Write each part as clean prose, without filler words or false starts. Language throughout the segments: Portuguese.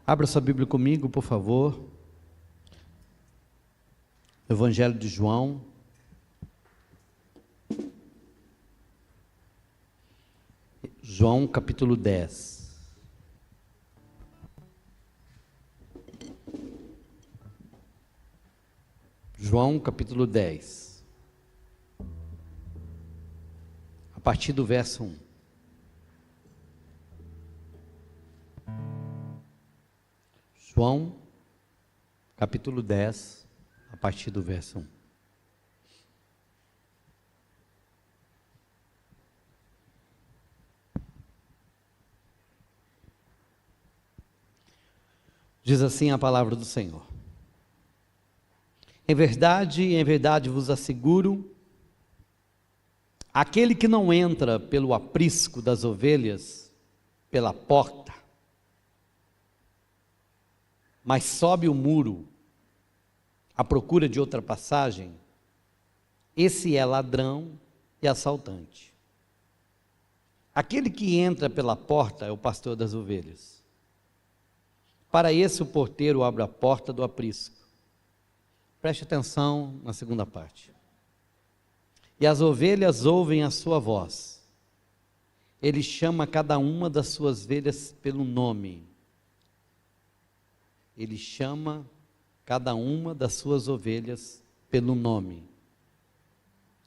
Abra sua Bíblia comigo, por favor. Evangelho de João. João capítulo 10. João capítulo 10. A partir do verso 1. João capítulo 10, a partir do verso 1. Diz assim a palavra do Senhor: em verdade vos asseguro, aquele que não entra pelo aprisco das ovelhas, pela porta, mas sobe o muro à procura de outra passagem, esse é ladrão e assaltante. Aquele que entra pela porta é o pastor das ovelhas. Para esse o porteiro abre a porta do aprisco. Preste atenção na segunda parte. E as ovelhas ouvem a sua voz. Ele chama cada uma das suas ovelhas pelo nome. Ele chama cada uma das suas ovelhas pelo nome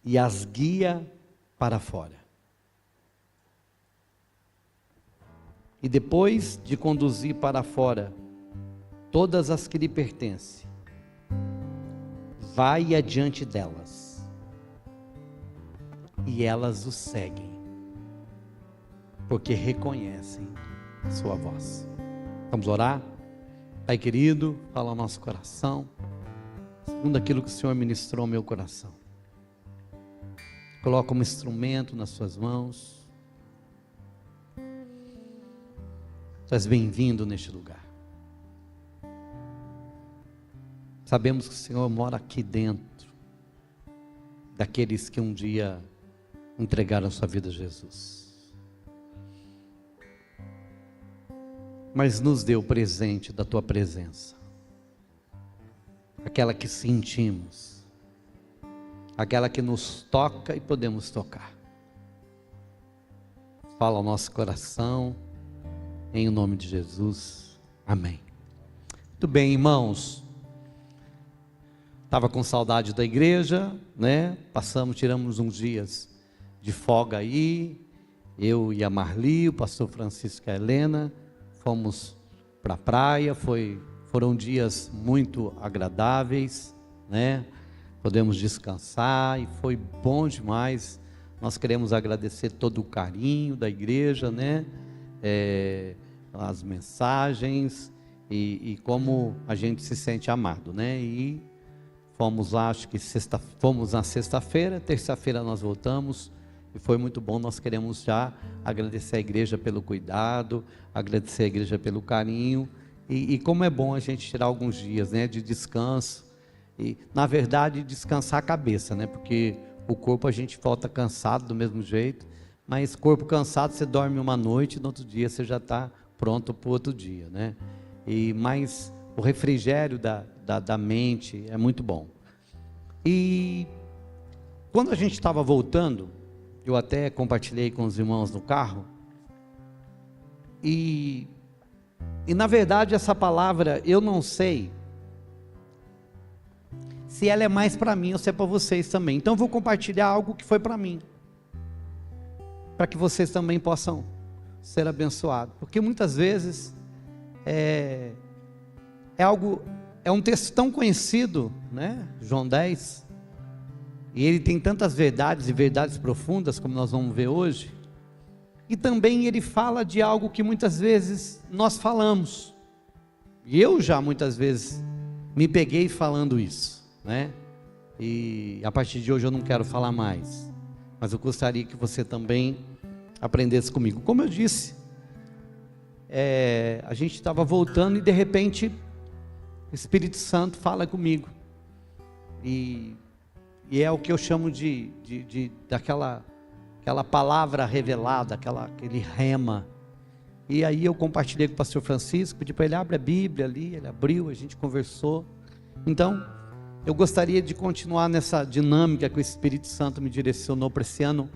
e as guia para fora. E depois de conduzir para fora todas as que lhe pertencem, vai adiante delas, e elas o seguem, porque reconhecem a sua voz. Vamos orar? Pai querido, fala ao nosso coração, segundo aquilo que o Senhor ministrou ao meu coração. Coloca um instrumento nas suas mãos. Tu és bem-vindo neste lugar. Sabemos que o Senhor mora aqui dentro daqueles que um dia entregaram a sua vida a Jesus. Mas nos deu o presente da tua presença, aquela que sentimos, aquela que nos toca e podemos tocar. Fala ao nosso coração, em nome de Jesus, amém. Muito bem, irmãos, estava com saudade da igreja, né? Tiramos uns dias de folga aí, eu e a Marli, o pastor Francisco e a Helena, fomos para a praia, foram dias muito agradáveis, né? Podemos descansar e foi bom demais. Nós queremos agradecer todo o carinho da igreja, né? As mensagens e como a gente se sente amado, né? E fomos lá, acho que fomos na sexta-feira, terça-feira nós voltamos. E foi muito bom. Nós queremos já agradecer a igreja pelo cuidado, agradecer a igreja pelo carinho, e como é bom a gente tirar alguns dias, né, de descanso, e na verdade descansar a cabeça, né, porque o corpo a gente volta cansado do mesmo jeito, mas corpo cansado você dorme uma noite e no outro dia você já está pronto para o outro dia, né, mas o refrigério da mente é muito bom. E quando a gente estava voltando, eu até compartilhei com os irmãos no carro, e na verdade essa palavra, eu não sei se ela é mais para mim ou se é para vocês também, então eu vou compartilhar algo que foi para mim, para que vocês também possam ser abençoados, porque muitas vezes é um texto tão conhecido, né? João 10, e ele tem tantas verdades e verdades profundas, como nós vamos ver hoje, e também ele fala de algo que muitas vezes nós falamos, e eu já muitas vezes me peguei falando isso, né? E a partir de hoje eu não quero falar mais, mas eu gostaria que você também aprendesse comigo. Como eu disse, a gente estava voltando e de repente o Espírito Santo fala comigo, e é o que eu chamo daquela palavra revelada, aquele rema, E aí eu compartilhei com o pastor Francisco, pedi para ele abrir a Bíblia ali, ele abriu, a gente conversou. Então, eu gostaria de continuar nessa dinâmica que o Espírito Santo me direcionou para esse ano,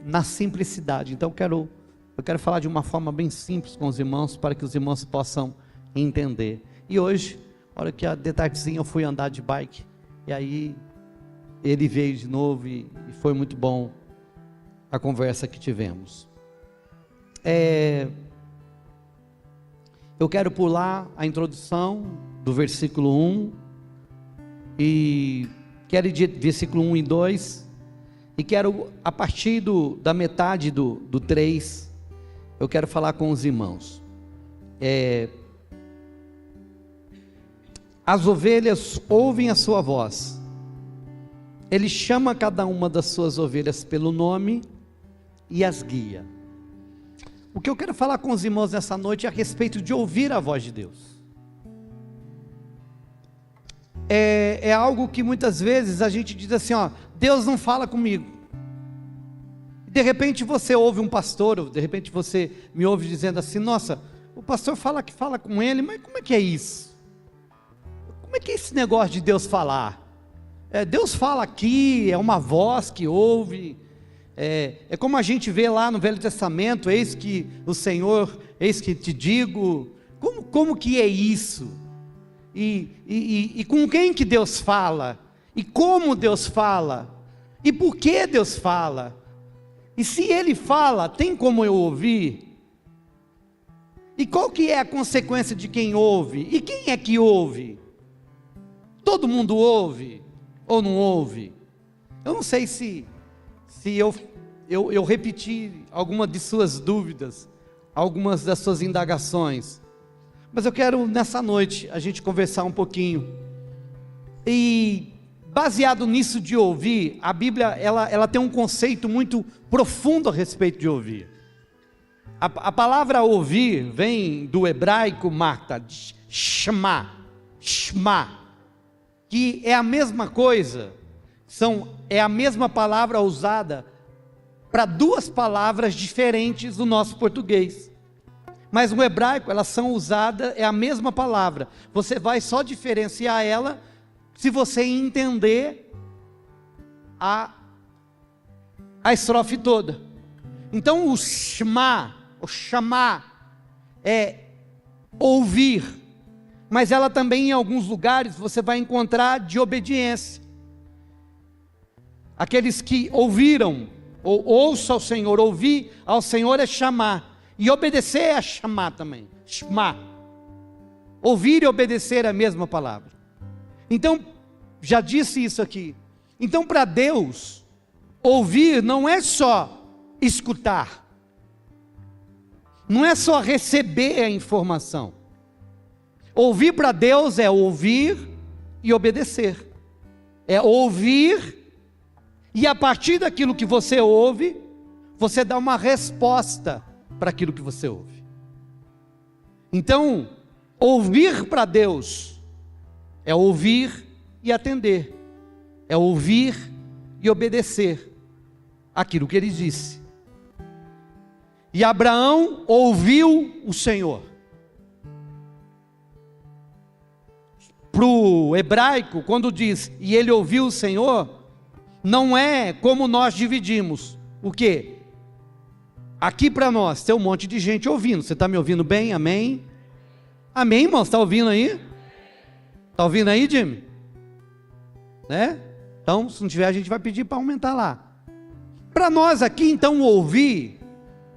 na simplicidade. Então eu quero falar de uma forma bem simples com os irmãos, para que os irmãos possam entender. E hoje, a hora que de tardezinha eu fui andar de bike, e aí ele veio de novo, e foi muito bom a conversa que tivemos. Eu quero pular a introdução do versículo 1, e quero ir de versículo 1 e 2, e quero, a partir da metade do 3, eu quero falar com os irmãos. As ovelhas ouvem a sua voz, ele chama cada uma das suas ovelhas pelo nome e as guia. O que eu quero falar com os irmãos nessa noite é a respeito de ouvir a voz de Deus. É algo que muitas vezes a gente diz assim, Deus não fala comigo. De repente você ouve um pastor, ou de repente você me ouve dizendo assim, nossa, o pastor fala que fala com ele, mas como é que é isso? Como é que é esse negócio de Deus falar? Deus fala aqui, é uma voz que ouve. É como a gente vê lá no Velho Testamento, eis que o Senhor, eis que te digo, como que é isso? E com quem que Deus fala? E como Deus fala? E por que Deus fala? E se Ele fala, tem como eu ouvir? E qual que é a consequência de quem ouve? E quem é que ouve? Todo mundo ouve ou não ouve? Eu não sei se eu repeti alguma de suas dúvidas, algumas das suas indagações, mas eu quero nessa noite a gente conversar um pouquinho, e baseado nisso de ouvir, a Bíblia ela tem um conceito muito profundo a respeito de ouvir. A palavra ouvir vem do hebraico Marta, shema, que é a mesma coisa, é a mesma palavra usada para duas palavras diferentes do nosso português, mas no hebraico elas são usadas, é a mesma palavra, você vai só diferenciar ela se você entender a estrofe toda. Então o chamar é ouvir, mas ela também em alguns lugares você vai encontrar de obediência. Aqueles que ouviram, ou ouça ao Senhor, ouvir ao Senhor é chamar, e obedecer é chamar também, shema. Ouvir e obedecer é a mesma palavra. Então, já disse isso aqui, então para Deus, ouvir não é só escutar, não é só receber a informação. Ouvir para Deus é ouvir e obedecer, é ouvir, e a partir daquilo que você ouve, você dá uma resposta para aquilo que você ouve. Então, ouvir para Deus é ouvir e atender, é ouvir e obedecer aquilo que Ele disse. E Abraão ouviu o Senhor. Para o hebraico, quando diz, e ele ouviu o Senhor, não é como nós dividimos, o quê? Aqui para nós, tem um monte de gente ouvindo, você está me ouvindo bem? Amém? Amém, irmãos, está ouvindo aí? Está ouvindo aí, Jimmy? Né? Então, se não tiver, a gente vai pedir para aumentar lá. Para nós aqui, então, ouvir,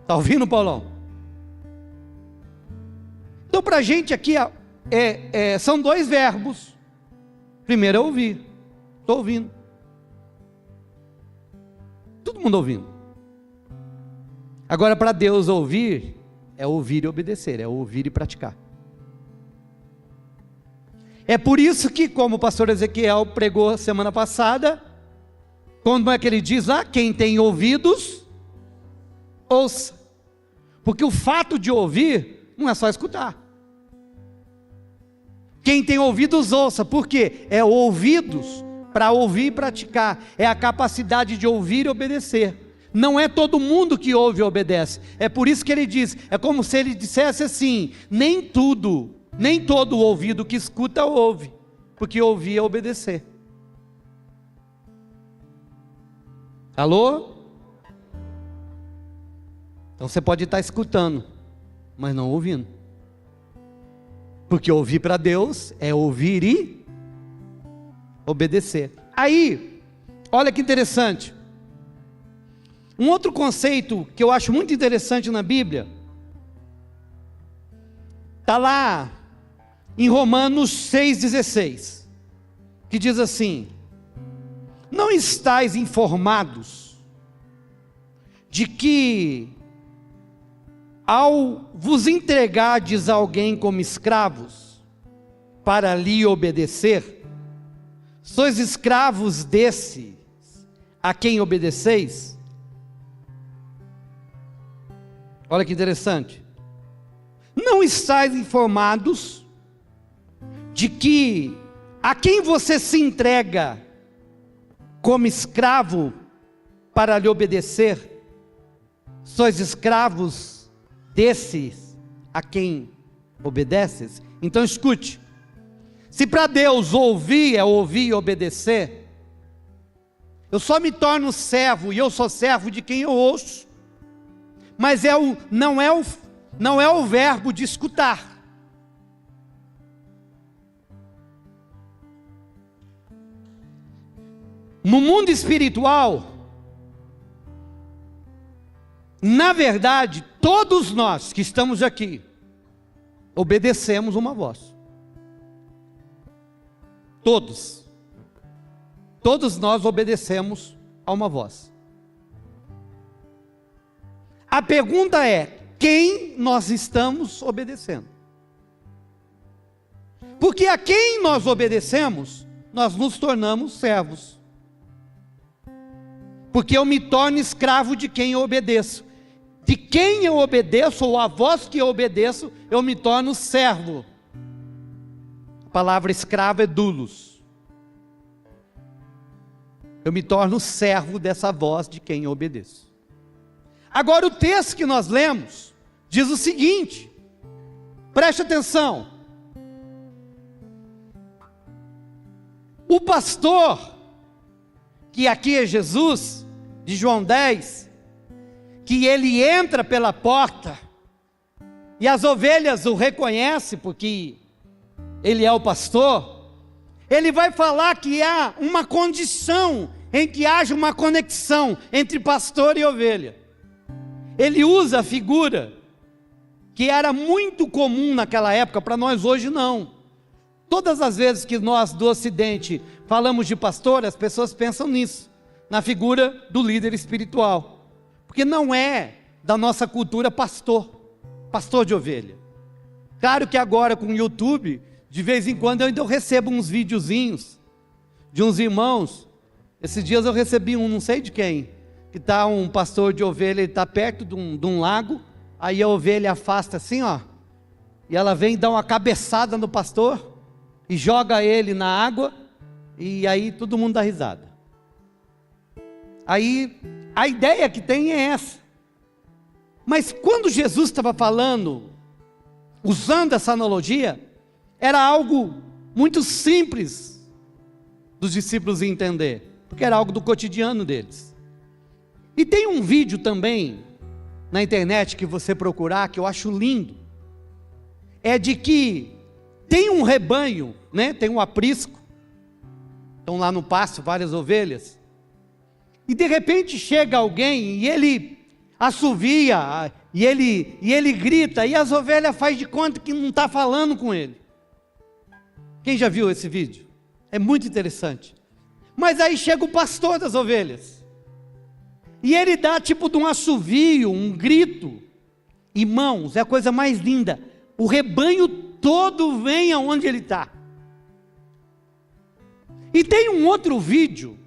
está ouvindo, Paulão? Então, para a gente aqui, são dois verbos. Primeiro é ouvir, estou ouvindo. Todo mundo ouvindo. Agora, para Deus ouvir, é ouvir e obedecer, é ouvir e praticar. É por isso que, como o pastor Ezequiel pregou semana passada, como é que ele diz lá? Quem tem ouvidos, ouça. Porque o fato de ouvir, não é só escutar. Quem tem ouvidos, ouça. Por quê? É ouvidos para ouvir e praticar. É a capacidade de ouvir e obedecer. Não é todo mundo que ouve e obedece. É por isso que ele diz, é como se ele dissesse assim, nem todo ouvido que escuta ouve, porque ouvir é obedecer. Alô? Então você pode estar escutando, mas não ouvindo. Porque ouvir para Deus é ouvir e obedecer. Aí, olha que interessante. Um outro conceito que eu acho muito interessante na Bíblia, está lá em Romanos 6,16, que diz assim: não estáis informados de que, ao vos entregardes a alguém como escravos, para lhe obedecer, sois escravos desses a quem obedeceis? Olha que interessante. Não estáis informados de que a quem você se entrega como escravo para lhe obedecer, sois escravos desses a quem obedeces? Então escute, se para Deus ouvir é ouvir e obedecer, eu só me torno servo, e eu sou servo de quem eu ouço, mas não é o verbo de escutar. No mundo espiritual, na verdade, todos nós que estamos aqui, obedecemos uma voz. Todos nós obedecemos a uma voz. A pergunta é, quem nós estamos obedecendo? Porque a quem nós obedecemos, nós nos tornamos servos. Porque eu me torno escravo de quem eu obedeço. De quem eu obedeço, ou a voz que eu obedeço, eu me torno servo. A palavra escravo é doulos. Eu me torno servo dessa voz de quem eu obedeço. Agora o texto que nós lemos diz o seguinte, preste atenção. O pastor, que aqui é Jesus, de João 10, que ele entra pela porta, e as ovelhas o reconhecem, porque ele é o pastor, ele vai falar que há uma condição em que haja uma conexão entre pastor e ovelha. Ele usa a figura que era muito comum naquela época, para nós hoje não. Todas as vezes que nós do Ocidente falamos de pastor, as pessoas pensam nisso, na figura do líder espiritual, porque não é da nossa cultura pastor de ovelha. Claro que agora com o YouTube, de vez em quando eu ainda recebo uns videozinhos de uns irmãos. Esses dias eu recebi um, não sei de quem, que está um pastor de ovelha, ele está perto de um lago, aí a ovelha afasta assim, ó, e ela vem dar uma cabeçada no pastor, e joga ele na água, e aí todo mundo dá risada. Aí, a ideia que tem é essa. Mas quando Jesus estava falando, usando essa analogia, era algo muito simples dos discípulos entender, porque era algo do cotidiano deles. E tem um vídeo também na internet que você procurar, que eu acho lindo, é de que tem um rebanho, né? Tem um aprisco, estão lá no pasto várias ovelhas, e de repente chega alguém e ele assovia, e ele grita, e as ovelhas faz de conta que não está falando com ele. Quem já viu esse vídeo? É muito interessante. Mas aí chega o pastor das ovelhas, e ele dá tipo de um assovio, um grito. Irmãos, é a coisa mais linda. O rebanho todo vem aonde ele está. E tem um outro vídeo,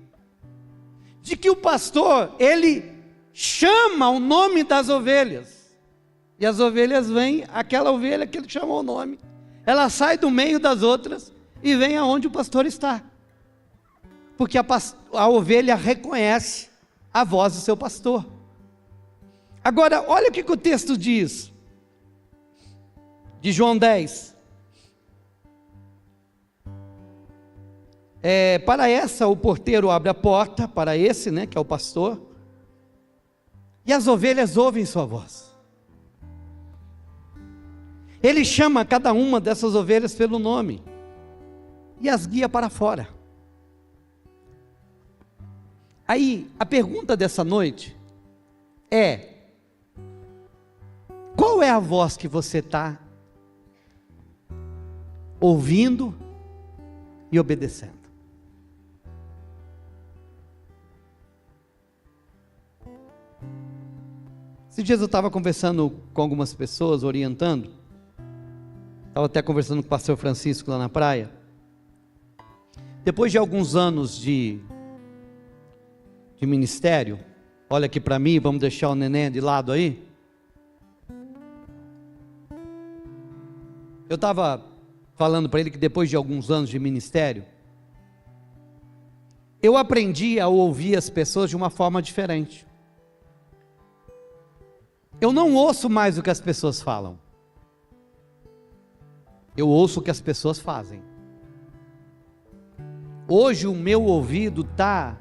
de que o pastor, ele chama o nome das ovelhas. E as ovelhas vêm, aquela ovelha que ele chamou o nome, ela sai do meio das outras, e vem aonde o pastor está. Porque a ovelha reconhece a voz do seu pastor. Agora, olha o que o texto diz, de João 10. Para essa o porteiro abre a porta, para esse, que é o pastor, e as ovelhas ouvem sua voz. Ele chama cada uma dessas ovelhas pelo nome, e as guia para fora. Aí, a pergunta dessa noite é: qual é a voz que você está ouvindo e obedecendo? Esses dias eu estava conversando com algumas pessoas, orientando, estava até conversando com o pastor Francisco lá na praia. Depois de alguns anos de ministério, olha aqui para mim, vamos deixar o neném de lado aí. Eu estava falando para ele que depois de alguns anos de ministério, eu aprendi a ouvir as pessoas de uma forma diferente. Eu não ouço mais o que as pessoas falam, eu ouço o que as pessoas fazem. Hoje o meu ouvido está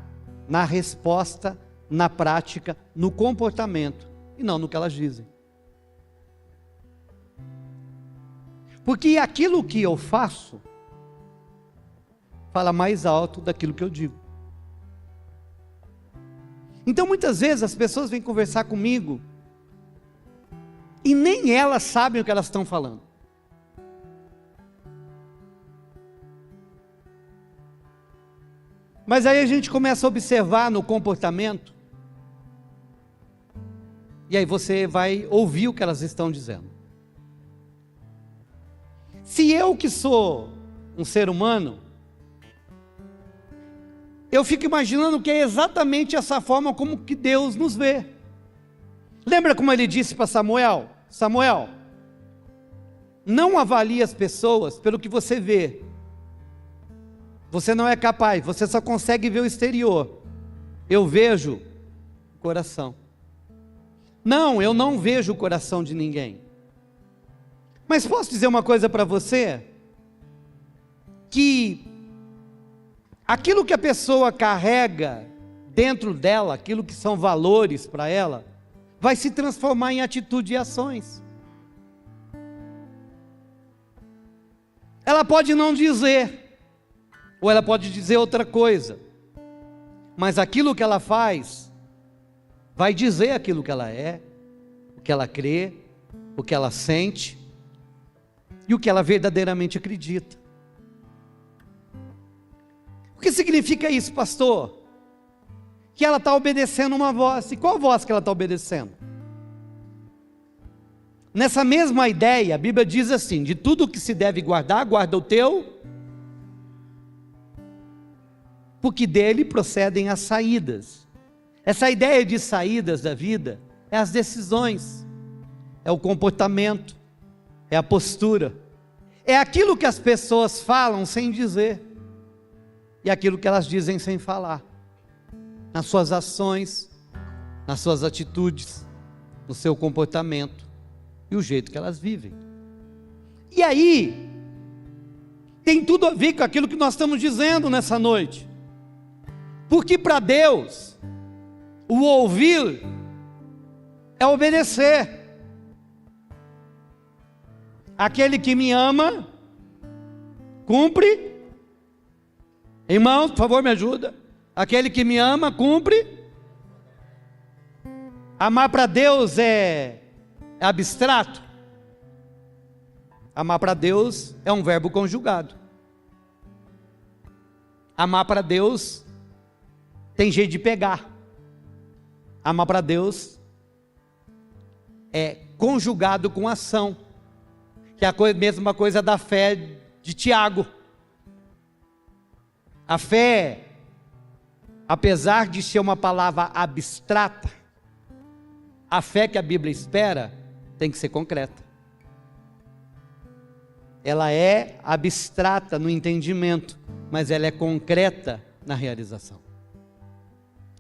na resposta, na prática, no comportamento, e não no que elas dizem. Porque aquilo que eu faço fala mais alto daquilo que eu digo. Então muitas vezes as pessoas vêm conversar comigo e nem elas sabem o que elas estão falando. Mas aí a gente começa a observar no comportamento, e aí você vai ouvir o que elas estão dizendo. Se eu que sou um ser humano, eu fico imaginando que é exatamente essa forma como que Deus nos vê. Lembra como ele disse para Samuel? Samuel, não avalie as pessoas pelo que você vê. Você não é capaz, você só consegue ver o exterior. Eu vejo o coração. Não, eu não vejo o coração de ninguém. Mas posso dizer uma coisa para você? Que aquilo que a pessoa carrega dentro dela, aquilo que são valores para ela, vai se transformar em atitude e ações. Ela pode não dizer, ou ela pode dizer outra coisa, mas aquilo que ela faz, vai dizer aquilo que ela é, o que ela crê, o que ela sente, e o que ela verdadeiramente acredita. O que significa isso, pastor? Que ela está obedecendo uma voz. E qual voz que ela está obedecendo? Nessa mesma ideia, a Bíblia diz assim: de tudo que se deve guardar, guarda o teu, porque dele procedem as saídas. Essa ideia de saídas da vida é as decisões, é o comportamento, é a postura, é aquilo que as pessoas falam sem dizer, e aquilo que elas dizem sem falar, nas suas ações, nas suas atitudes, no seu comportamento e o jeito que elas vivem. E aí, tem tudo a ver com aquilo que nós estamos dizendo nessa noite, porque para Deus, o ouvir é obedecer. Aquele que me ama, cumpre. Irmãos, por favor, me ajuda. Aquele que me ama, cumpre. Amar para Deus é abstrato. Amar para Deus é um verbo conjugado. Amar para Deus tem jeito de pegar. Amar para Deus é conjugado com ação, que é a mesma coisa da fé de Tiago. A fé, apesar de ser uma palavra abstrata, a fé que a Bíblia espera tem que ser concreta. Ela é abstrata no entendimento, mas ela é concreta na realização.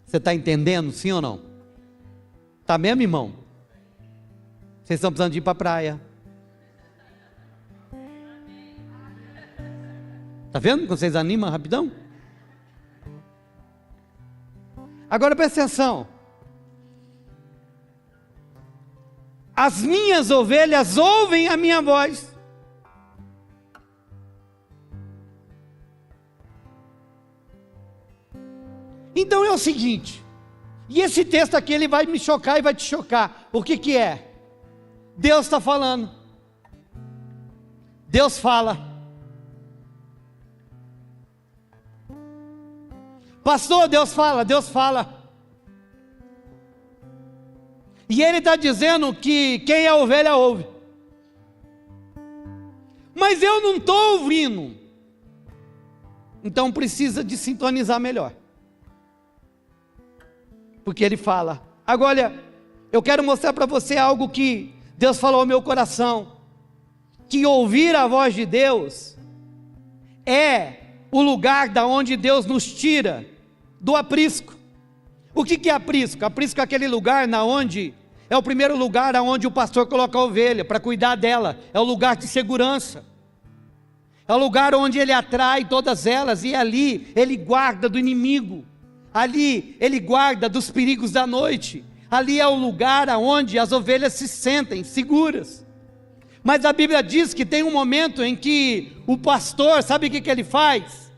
Você está entendendo, sim ou não? Está mesmo, irmão? Vocês estão precisando de ir para a praia. Está vendo como vocês animam rapidão? Agora presta atenção. As minhas ovelhas ouvem a minha voz. Então é o seguinte, e esse texto aqui ele vai me chocar e vai te chocar. O que que é? Deus está falando. Deus fala. Pastor, Deus fala, Deus fala. E ele está dizendo que quem é ovelha ouve. Mas eu não estou ouvindo. Então precisa de sintonizar melhor. Porque ele fala. Agora, eu quero mostrar para você algo que Deus falou ao meu coração. Que ouvir a voz de Deus é o lugar da onde Deus nos tira do aprisco. O que é aprisco? Aprisco é aquele lugar na onde é o primeiro lugar aonde o pastor coloca a ovelha para cuidar dela. É o lugar de segurança. É o lugar onde ele atrai todas elas e ali ele guarda do inimigo. Ali ele guarda dos perigos da noite. Ali é o lugar aonde as ovelhas se sentem seguras. Mas a Bíblia diz que tem um momento em que o pastor, sabe o que ele faz?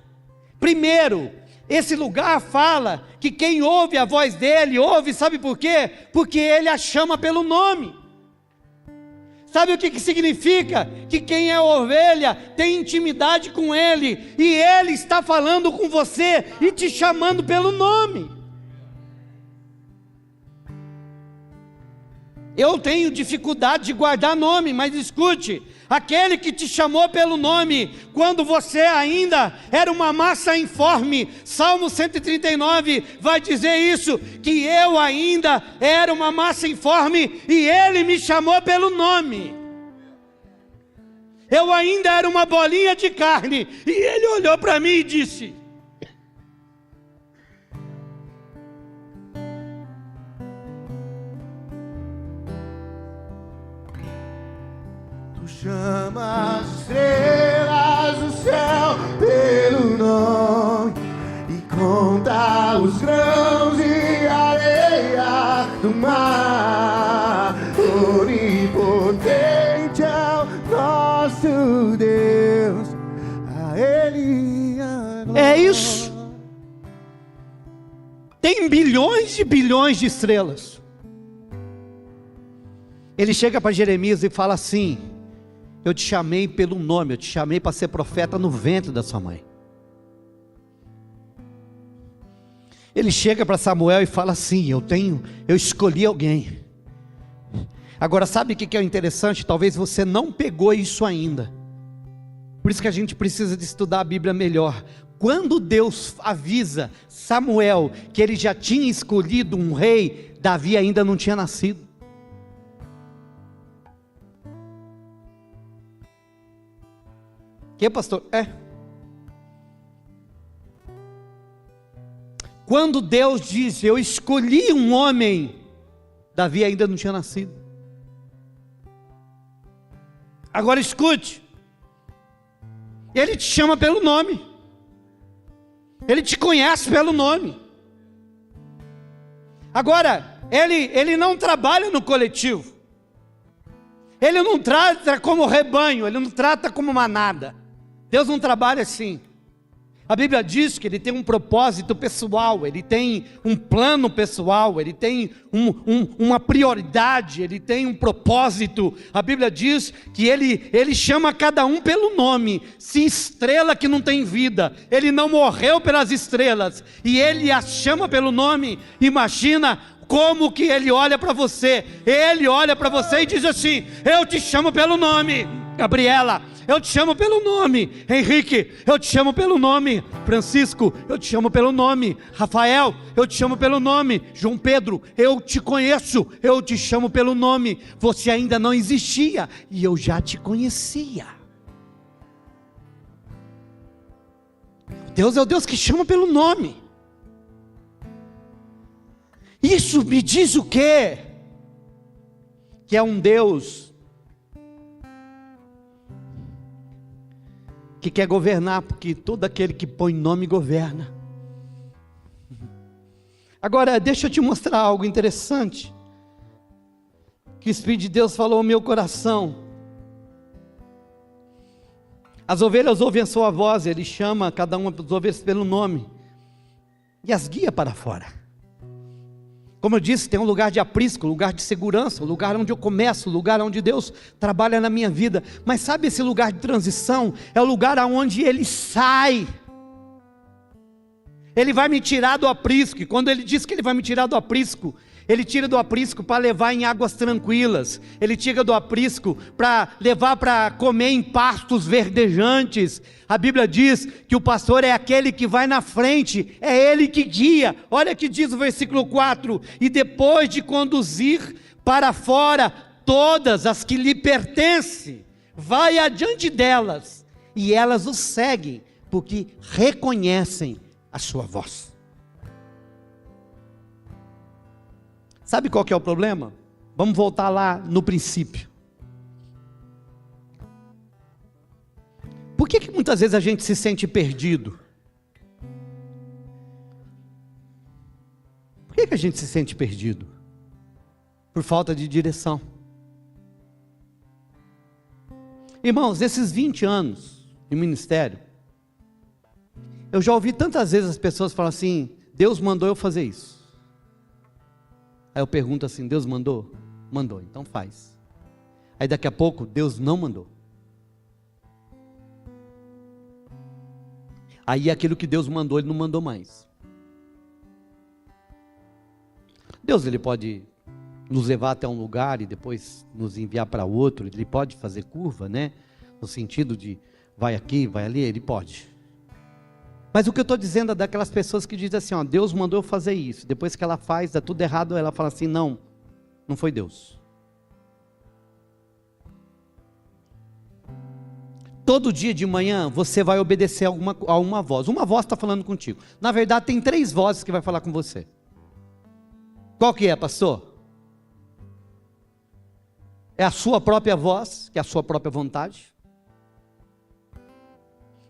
Primeiro, esse lugar fala que quem ouve a voz dele, ouve, sabe por quê? Porque ele a chama pelo nome. Sabe o que significa? Que quem é ovelha tem intimidade com ele, e ele está falando com você e te chamando pelo nome. Eu tenho dificuldade de guardar nome, mas escute, aquele que te chamou pelo nome, quando você ainda era uma massa informe, Salmo 139 vai dizer isso, que eu ainda era uma massa informe, e ele me chamou pelo nome. Eu ainda era uma bolinha de carne, e ele olhou para mim e disse: chama as estrelas do céu pelo nome e conta os grãos de areia do mar. Onipotente é o nosso Deus, a Ele a glória. É isso. Tem bilhões e bilhões de estrelas. Ele chega para Jeremias e fala assim: eu te chamei pelo nome, eu te chamei para ser profeta no ventre da sua mãe. Ele chega para Samuel e fala assim: eu escolhi alguém. Agora sabe o que é o interessante? Talvez você não pegou isso ainda. Por isso que a gente precisa de estudar a Bíblia melhor. Quando Deus avisa Samuel que ele já tinha escolhido um rei, Davi ainda não tinha nascido. Que, pastor? Quando Deus diz: eu escolhi um homem, Davi ainda não tinha nascido. Agora escute, ele te chama pelo nome, ele te conhece pelo nome. Agora, ele não trabalha no coletivo, ele não trata como rebanho, ele não trata como manada. Deus não trabalha assim. A Bíblia diz que ele tem um propósito pessoal, ele tem um plano pessoal, ele tem uma prioridade, ele tem um propósito. A Bíblia diz que ele chama cada um pelo nome. Se estrela que não tem vida, ele não morreu pelas estrelas, e ele as chama pelo nome. Imagina como que ele olha para você. Ele olha para você e diz assim: eu te chamo pelo nome. Gabriela, eu te chamo pelo nome. Henrique, eu te chamo pelo nome. Francisco, eu te chamo pelo nome. Rafael, eu te chamo pelo nome. João Pedro, eu te conheço, eu te chamo pelo nome. Você ainda não existia e eu já te conhecia. Deus é o Deus que chama pelo nome. Isso me diz o quê? Que é um Deus que quer governar, porque todo aquele que põe nome governa. Agora, deixa eu te mostrar algo interessante, que o Espírito de Deus falou ao meu coração. As ovelhas ouvem a sua voz, ele chama cada uma das ovelhas pelo nome, e as guia para fora. Como eu disse, tem um lugar de aprisco, lugar de segurança, o lugar onde eu começo, o lugar onde Deus trabalha na minha vida. Mas sabe, esse lugar de transição é o lugar aonde Ele sai. Ele vai me tirar do aprisco, e quando Ele diz que Ele vai me tirar do aprisco, Ele tira do aprisco para levar em águas tranquilas, Ele tira do aprisco para levar para comer em pastos verdejantes. A Bíblia diz que o pastor é aquele que vai na frente, é Ele que guia. Olha que diz o versículo 4, e depois de conduzir para fora todas as que lhe pertencem, vai adiante delas, e elas o seguem, porque reconhecem a sua voz. Sabe qual que é o problema? Vamos voltar lá no princípio. Por que muitas vezes a gente se sente perdido? Por que a gente se sente perdido? Por falta de direção. Irmãos, nesses 20 anos de ministério, eu já ouvi tantas vezes as pessoas falarem assim: Deus mandou eu fazer isso. Aí eu pergunto assim: Deus mandou? Mandou, então faz. Aí daqui a pouco, Deus não mandou. Aí aquilo que Deus mandou, Ele não mandou mais. Deus, Ele pode nos levar até um lugar e depois nos enviar para outro. Ele pode fazer curva, né? No sentido de vai aqui, vai ali, Ele pode. Mas o que eu estou dizendo é daquelas pessoas que dizem assim: ó, Deus mandou eu fazer isso. Depois que ela faz, dá tudo errado, ela fala assim: não, não foi Deus. Todo dia de manhã você vai obedecer a uma voz. Uma voz está falando contigo. Na verdade, tem 3 vozes que vai falar com você. Qual que é, pastor? É a sua própria voz, que é a sua própria vontade.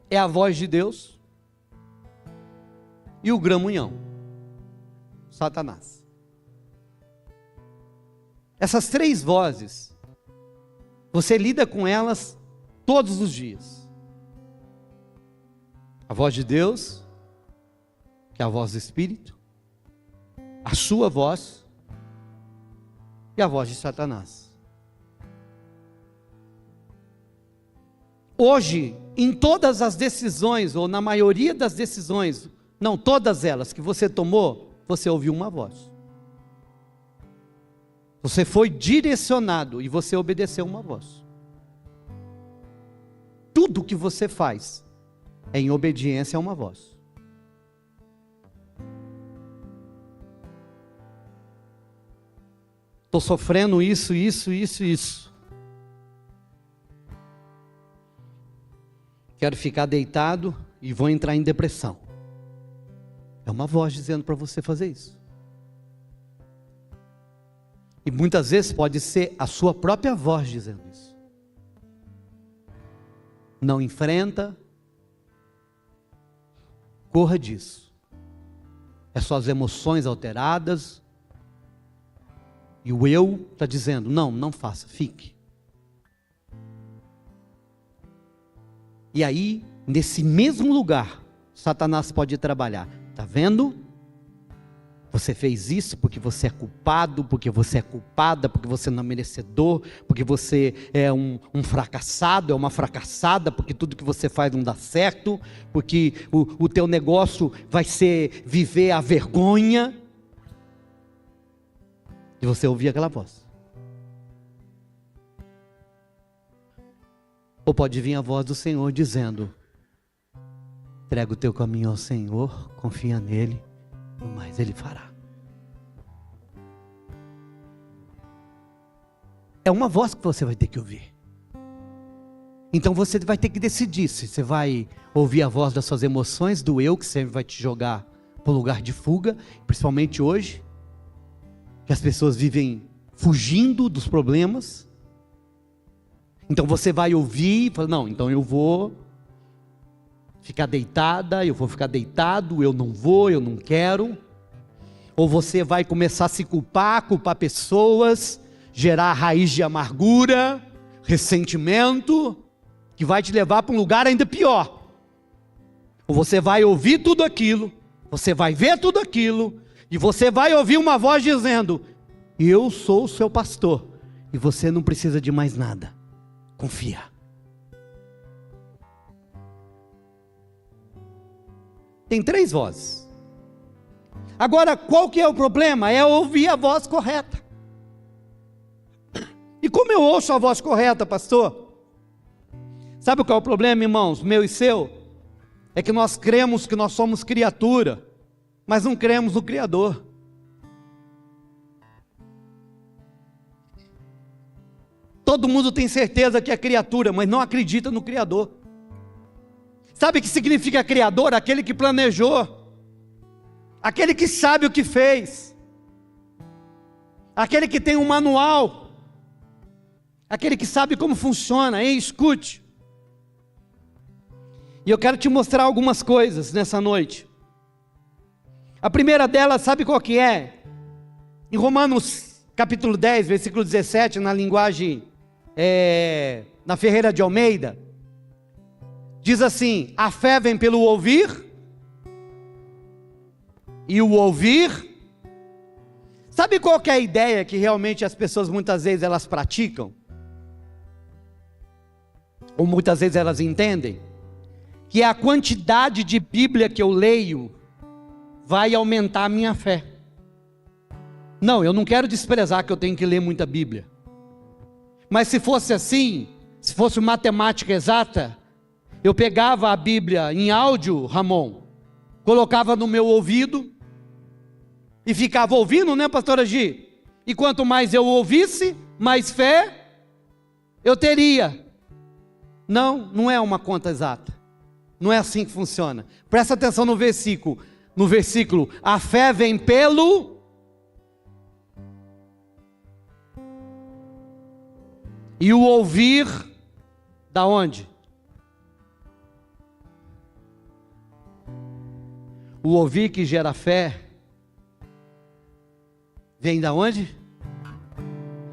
É a voz de Deus. E o gramunhão, Satanás. Essas 3 vozes, você lida com elas todos os dias. A voz de Deus, que é a voz do Espírito, a sua voz e a voz de Satanás. Hoje, em todas as decisões, ou na maioria das decisões, não, todas elas que você tomou, você ouviu uma voz. Você foi direcionado e você obedeceu uma voz. Tudo que você faz é em obediência a uma voz. Estou sofrendo isso. Quero ficar deitado e vou entrar em depressão. É uma voz dizendo para você fazer isso. E muitas vezes pode ser a sua própria voz dizendo isso. Não enfrenta, corra disso. É suas emoções alteradas. E o eu está dizendo: não, não faça, fique. E aí, nesse mesmo lugar, Satanás pode trabalhar. Está vendo? Você fez isso porque você é culpado, porque você é culpada, porque você não é merecedor, porque você é um fracassado, é uma fracassada, porque tudo que você faz não dá certo, porque o teu negócio vai ser viver a vergonha. E você ouvir aquela voz. Ou pode vir a voz do Senhor dizendo: entrega o teu caminho ao Senhor, confia nele, o mais Ele fará. É uma voz que você vai ter que ouvir. Então você vai ter que decidir se você vai ouvir a voz das suas emoções, do eu, que sempre vai te jogar para o lugar de fuga, principalmente hoje, que as pessoas vivem fugindo dos problemas. Então você vai ouvir e fala, não, então eu vou ficar deitada, eu vou ficar deitado, eu não vou, eu não quero. Ou você vai começar a se culpar pessoas, gerar raiz de amargura, ressentimento, que vai te levar para um lugar ainda pior. Ou você vai ouvir tudo aquilo, você vai ver tudo aquilo, e você vai ouvir uma voz dizendo, eu sou o seu pastor, e você não precisa de mais nada, confia. Tem 3 vozes. Agora, qual que é o problema? É ouvir a voz correta. E como eu ouço a voz correta, pastor? Sabe qual é o problema, irmãos, meu e seu? É que nós cremos que nós somos criatura, mas não cremos no Criador. Todo mundo tem certeza que é criatura, mas não acredita no Criador. Sabe o que significa criador? Aquele que planejou, aquele que sabe o que fez, aquele que tem um manual, aquele que sabe como funciona. Hein? Escute. E eu quero te mostrar algumas coisas nessa noite. A primeira delas, sabe qual que é? Em Romanos capítulo 10, versículo 17, na linguagem, na Ferreira de Almeida, diz assim, a fé vem pelo ouvir, e o ouvir, sabe qual que é a ideia que realmente as pessoas muitas vezes elas praticam? Ou muitas vezes elas entendem? Que a quantidade de Bíblia que eu leio vai aumentar a minha fé. Não, eu não quero desprezar que eu tenho que ler muita Bíblia. Mas se fosse assim, se fosse matemática exata, eu pegava a Bíblia em áudio, Ramon, colocava no meu ouvido e ficava ouvindo, né, pastora Gi? E quanto mais eu ouvisse, mais fé eu teria. Não, não é uma conta exata. Não é assim que funciona. Presta atenção no versículo. No versículo, a fé vem pelo... E o ouvir, da onde? O ouvir que gera fé, vem da onde?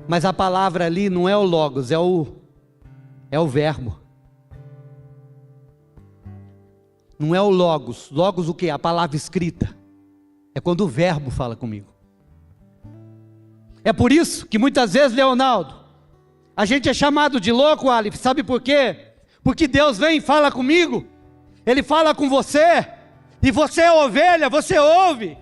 Mas a palavra ali não é o logos, é o verbo. Não é o logos. Logos o quê? A palavra escrita. É quando o verbo fala comigo. É por isso que muitas vezes, Leonardo, a gente é chamado de louco, Aleph. Sabe por quê? Porque Deus vem e fala comigo. Ele fala com você. E você é ovelha, você ouve.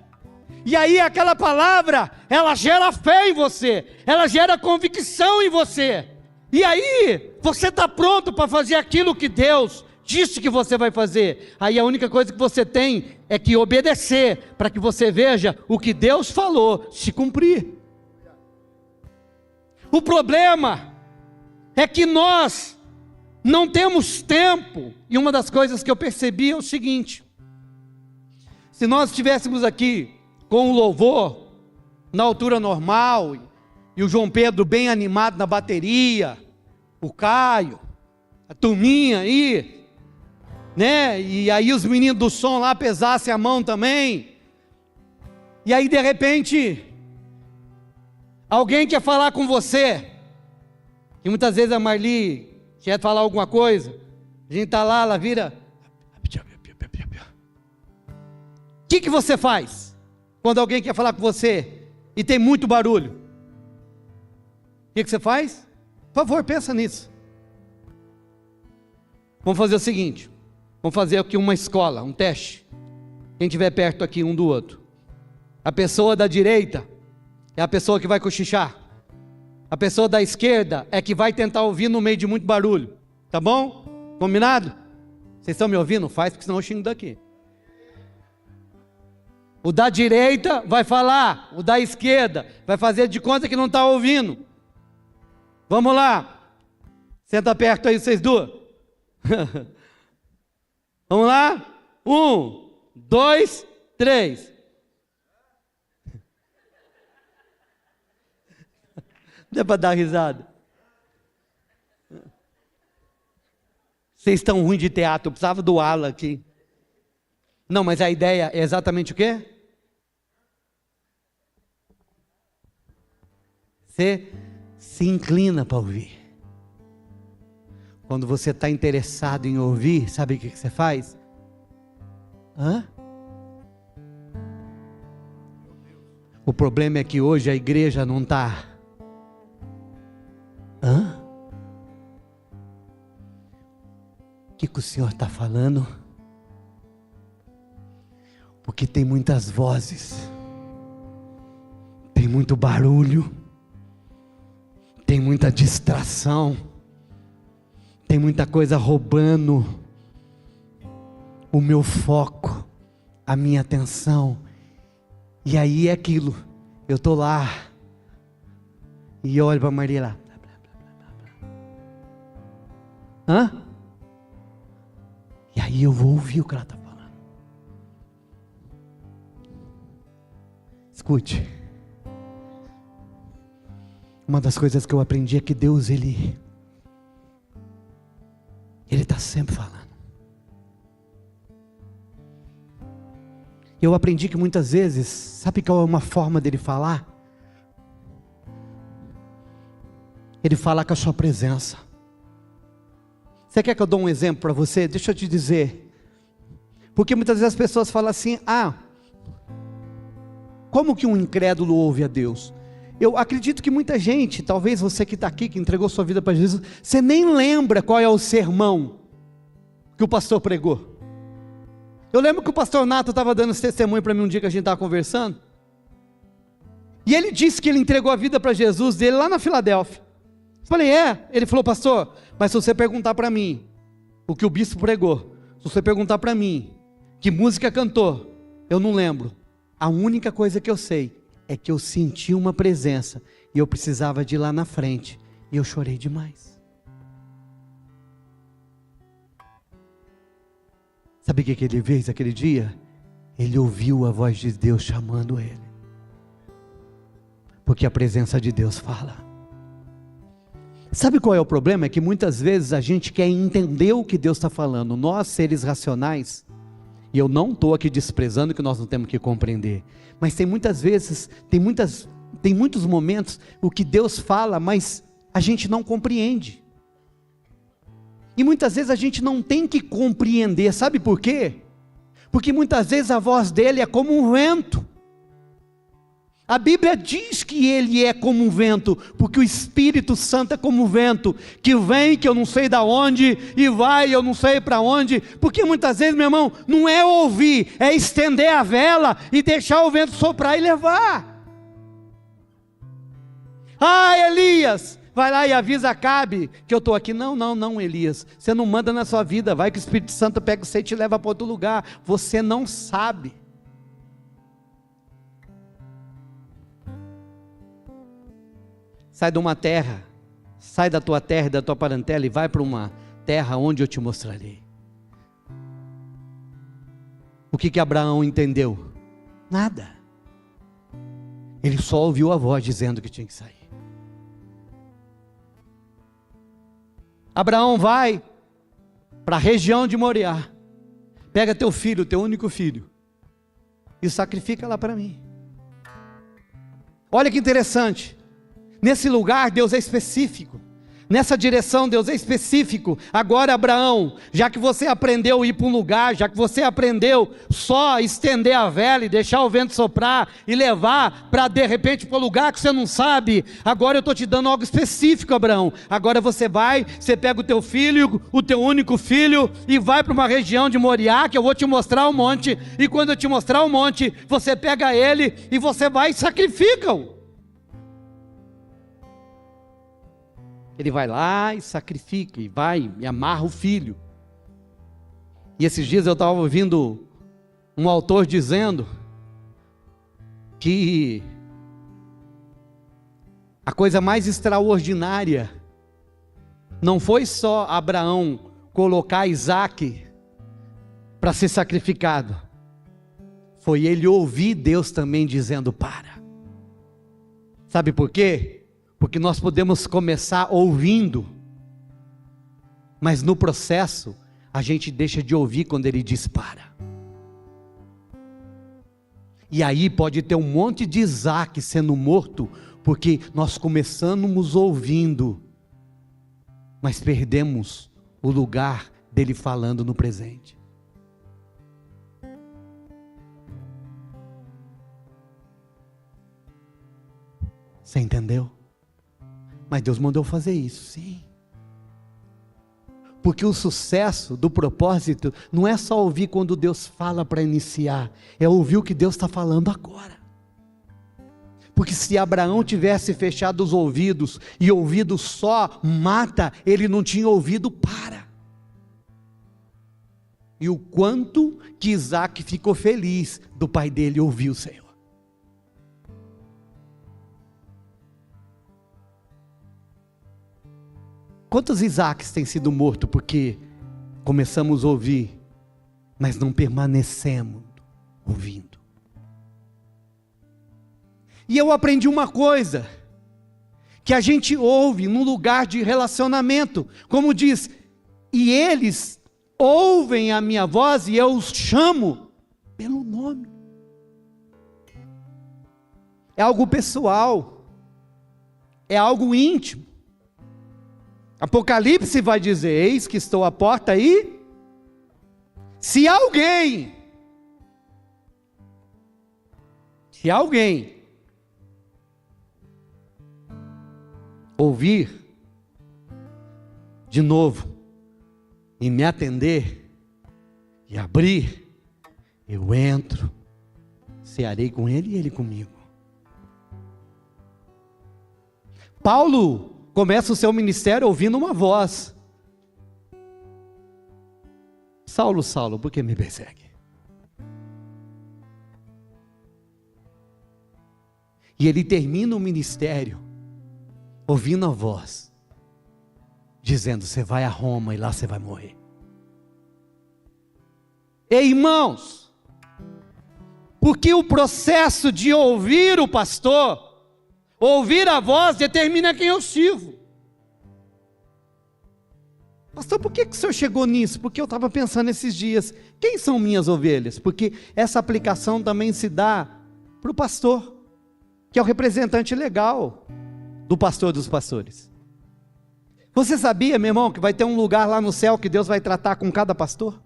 E aí aquela palavra, ela gera fé em você. Ela gera convicção em você. E aí você está pronto para fazer aquilo que Deus disse que você vai fazer. Aí a única coisa que você tem é que obedecer, para que você veja o que Deus falou se cumprir. O problema é que nós não temos tempo. E uma das coisas que eu percebi é o seguinte: se nós estivéssemos aqui com o louvor na altura normal, e o João Pedro bem animado na bateria, o Caio, a turminha aí, né? E aí os meninos do som lá pesassem a mão também. E aí de repente alguém quer falar com você. E muitas vezes a Marli quer falar alguma coisa. A gente está lá, ela vira. O que você faz quando alguém quer falar com você e tem muito barulho? O que você faz? Por favor, pensa nisso. Vamos fazer o seguinte. Vamos fazer aqui uma escola, um teste. Quem estiver perto aqui um do outro. A pessoa da direita é a pessoa que vai cochichar. A pessoa da esquerda é que vai tentar ouvir no meio de muito barulho. Tá bom? Combinado? Vocês estão me ouvindo? Faz, porque senão eu xingo daqui. O da direita vai falar. O da esquerda vai fazer de conta que não está ouvindo. Vamos lá. Senta perto aí vocês duas. Vamos lá? 1, 2, 3. Não é para dar risada. Vocês estão ruins de teatro, eu precisava do Alan aqui. Não, mas a ideia é exatamente o quê? Você se inclina para ouvir. Quando você está interessado em ouvir, sabe o que você faz? O problema é que hoje a igreja não está. O que o Senhor está falando? Porque tem muitas vozes, tem muito barulho, tem muita distração, tem muita coisa roubando o meu foco, a minha atenção. E aí é aquilo, eu estou lá, e eu olho para a Maria lá. E aí eu vou ouvir o que ela está falando. Escute. Uma das coisas que eu aprendi é que Deus, Ele está sempre falando. Eu aprendi que muitas vezes, sabe qual é uma forma dele falar? Ele fala com a sua presença. Você quer que eu dou um exemplo para você? Deixa eu te dizer. Porque muitas vezes as pessoas falam assim, como que um incrédulo ouve a Deus? Eu acredito que muita gente, talvez você que está aqui, que entregou sua vida para Jesus, você nem lembra qual é o sermão que o pastor pregou. Eu lembro que o pastor Nato estava dando esse testemunho para mim um dia que a gente estava conversando, e ele disse que ele entregou a vida para Jesus dele lá na Filadélfia. Eu falei, ele falou, pastor, mas se você perguntar para mim o que o bispo pregou, se você perguntar para mim que música cantou, eu não lembro. A única coisa que eu sei é que eu senti uma presença e eu precisava de ir lá na frente, e eu chorei demais. Sabe o que ele fez aquele dia? Ele ouviu a voz de Deus chamando ele, porque a presença de Deus fala. Sabe qual é o problema? É que muitas vezes a gente quer entender o que Deus está falando. Nós, seres racionais, e eu não estou aqui desprezando que nós não temos que compreender, mas tem muitas vezes, tem muitos momentos o que Deus fala, mas a gente não compreende. E muitas vezes a gente não tem que compreender, sabe por quê? Porque muitas vezes a voz dele é como um vento. A Bíblia diz que ele é como um vento, porque o Espírito Santo é como um vento, que vem, que eu não sei de onde, e vai, eu não sei para onde, porque muitas vezes, meu irmão, não é ouvir, é estender a vela, e deixar o vento soprar e levar. Elias, vai lá e avisa Acabe, que eu estou aqui. Não, Elias, você não manda na sua vida, vai que o Espírito Santo pega você e te leva para outro lugar, você não sabe. Sai de uma terra, sai da tua terra e da tua parentela e vai para uma terra onde eu te mostrarei. O que Abraão entendeu? Nada. Ele só ouviu a voz dizendo que tinha que sair. Abraão vai para a região de Moriá, pega teu filho, teu único filho, e sacrifica lá para mim. Olha que interessante. Nesse lugar Deus é específico, nessa direção Deus é específico. Agora, Abraão, já que você aprendeu a ir para um lugar, já que você aprendeu só estender a vela e deixar o vento soprar e levar para de repente para um lugar que você não sabe, agora eu estou te dando algo específico, Abraão. Agora você vai, você pega o teu filho, o teu único filho, e vai para uma região de Moriá, que eu vou te mostrar um monte, e quando eu te mostrar um monte, você pega ele e você vai e sacrifica-o. Ele vai lá e sacrifica, e vai e amarra o filho. E esses dias eu estava ouvindo um autor dizendo que a coisa mais extraordinária não foi só Abraão colocar Isaac para ser sacrificado, foi ele ouvir Deus também dizendo para. Sabe por quê? Porque nós podemos começar ouvindo, mas no processo, a gente deixa de ouvir quando ele dispara. E aí pode ter um monte de Isaac sendo morto, porque nós começamos ouvindo, mas perdemos o lugar dele falando no presente. Você entendeu? Mas Deus mandou fazer isso, sim. Porque o sucesso do propósito não é só ouvir quando Deus fala para iniciar, é ouvir o que Deus está falando agora. Porque se Abraão tivesse fechado os ouvidos e ouvido só mata, ele não tinha ouvido para. E o quanto que Isaac ficou feliz do pai dele ouvir o Senhor. Quantos Isaques têm sido mortos porque começamos a ouvir, mas não permanecemos ouvindo? E eu aprendi uma coisa, que a gente ouve num lugar de relacionamento, como diz, e eles ouvem a minha voz e eu os chamo pelo nome. É algo pessoal, é algo íntimo. Apocalipse vai dizer, eis que estou à porta e se alguém ouvir de novo e me atender e abrir, eu entro, cearei com ele e ele comigo. Paulo começa o seu ministério ouvindo uma voz. Saulo, Saulo, por que me persegue? E ele termina o ministério ouvindo a voz, dizendo, você vai a Roma e lá você vai morrer. Ei, irmãos, porque o processo de ouvir o pastor, ouvir a voz, determina quem eu sirvo. Pastor, por que o senhor chegou nisso? Porque eu estava pensando esses dias, quem são minhas ovelhas? Porque essa aplicação também se dá para o pastor, que é o representante legal do pastor dos pastores. Você sabia, meu irmão, que vai ter um lugar lá no céu que Deus vai tratar com cada pastor?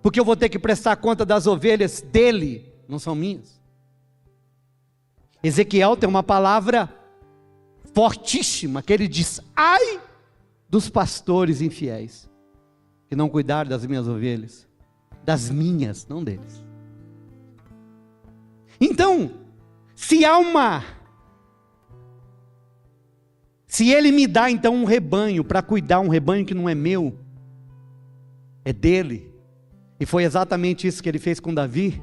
Porque eu vou ter que prestar conta das ovelhas dele, não são minhas. Ezequiel tem uma palavra fortíssima, que ele diz, ai dos pastores infiéis, que não cuidaram das minhas ovelhas, das minhas, não deles. Então, se ele me dá então um rebanho, para cuidar, um rebanho que não é meu, é dele, e foi exatamente isso que ele fez com Davi.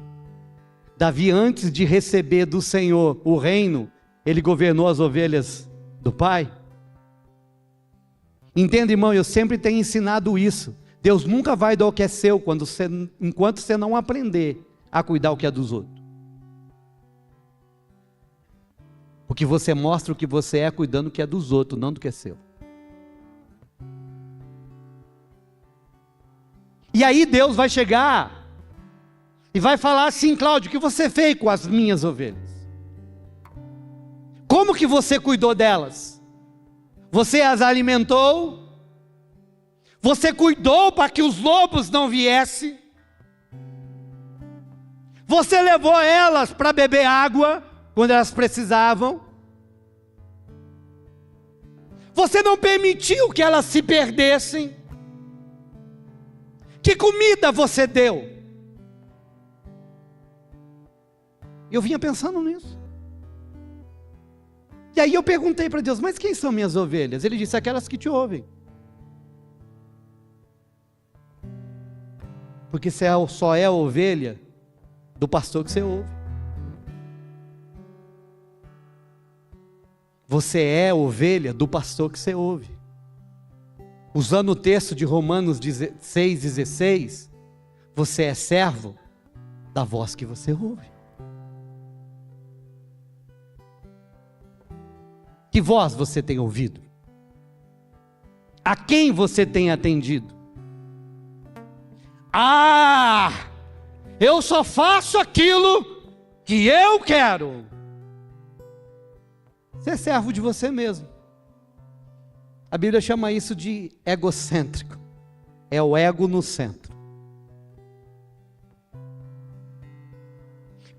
Davi, antes de receber do Senhor o reino, ele governou as ovelhas do pai. Entenda, irmão, eu sempre tenho ensinado isso. Deus nunca vai dar o que é seu, enquanto você não aprender a cuidar o que é dos outros. Porque você mostra o que você é cuidando do que é dos outros, não do que é seu. E aí Deus vai chegar e vai falar assim, Cláudio, o que você fez com as minhas ovelhas? Como que você cuidou delas? Você as alimentou? Você cuidou para que os lobos não viessem? Você levou elas para beber água quando elas precisavam? Você não permitiu que elas se perdessem? Que comida você deu? Eu vinha pensando nisso. E aí eu perguntei para Deus, mas quem são minhas ovelhas? Ele disse, aquelas que te ouvem. Porque você só é a ovelha do pastor que você ouve. Você é a ovelha do pastor que você ouve. Usando o texto de Romanos 6,16, você é servo da voz que você ouve. Que voz você tem ouvido? A quem você tem atendido? Eu só faço aquilo que eu quero. Você é servo de você mesmo. A Bíblia chama isso de egocêntrico. É o ego no centro.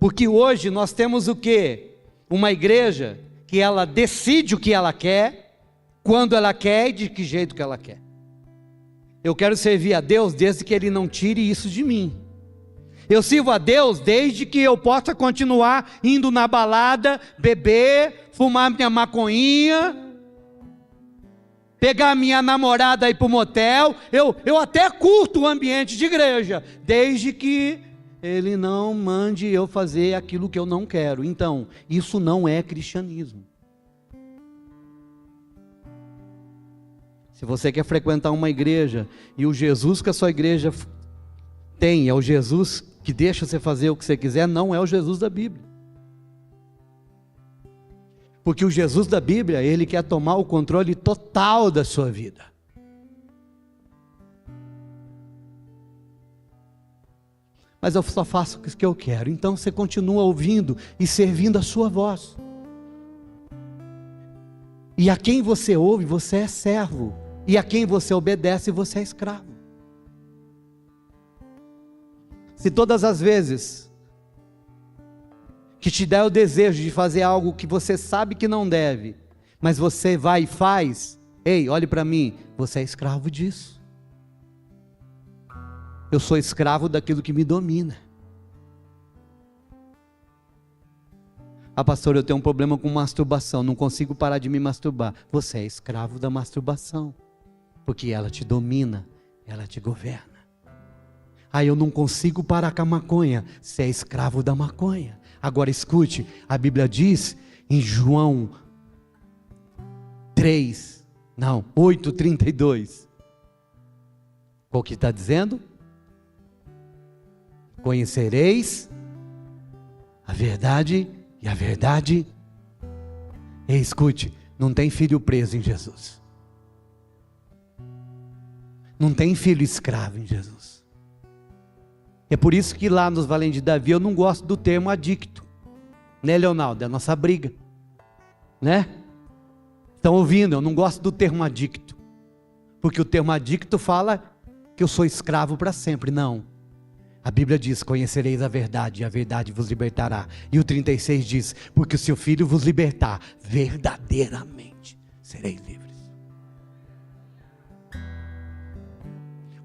Porque hoje nós temos o quê? Uma igreja que ela decide o que ela quer, quando ela quer e de que jeito que ela quer. Eu quero servir a Deus desde que Ele não tire isso de mim. Eu sirvo a Deus desde que eu possa continuar indo na balada, beber, fumar minha maconhinha, pegar minha namorada e ir para o motel. Eu até curto o ambiente de igreja, desde que Ele não mande eu fazer aquilo que eu não quero. Então, isso não é cristianismo. Se você quer frequentar uma igreja e o Jesus que a sua igreja tem é o Jesus que deixa você fazer o que você quiser, não é o Jesus da Bíblia. Porque o Jesus da Bíblia, ele quer tomar o controle total da sua vida. Mas eu só faço o que eu quero. Então você continua ouvindo e servindo a sua voz. E a quem você ouve, você é servo. E a quem você obedece, você é escravo. Se todas as vezes que te der o desejo de fazer algo que você sabe que não deve, mas você vai e faz, ei, olhe para mim, você é escravo disso. Eu sou escravo daquilo que me domina. Pastor, eu tenho um problema com masturbação, não consigo parar de me masturbar. Você é escravo da masturbação, porque ela te domina, ela te governa. Eu não consigo parar com a maconha. Você é escravo da maconha. Agora escute, a Bíblia diz em João 8:32. Qual que está dizendo? Conhecereis a verdade e a verdade. Ei, escute, não tem filho preso em Jesus. Não tem filho escravo em Jesus. É por isso que lá nos Valentes de Davi eu não gosto do termo adicto. Né, Leonardo? É a nossa briga. Né? Estão ouvindo? Eu não gosto do termo adicto. Porque o termo adicto fala que eu sou escravo para sempre. Não. A Bíblia diz, conhecereis a verdade e a verdade vos libertará. E o 36 diz, porque se o Filho vos libertar, verdadeiramente sereis livres.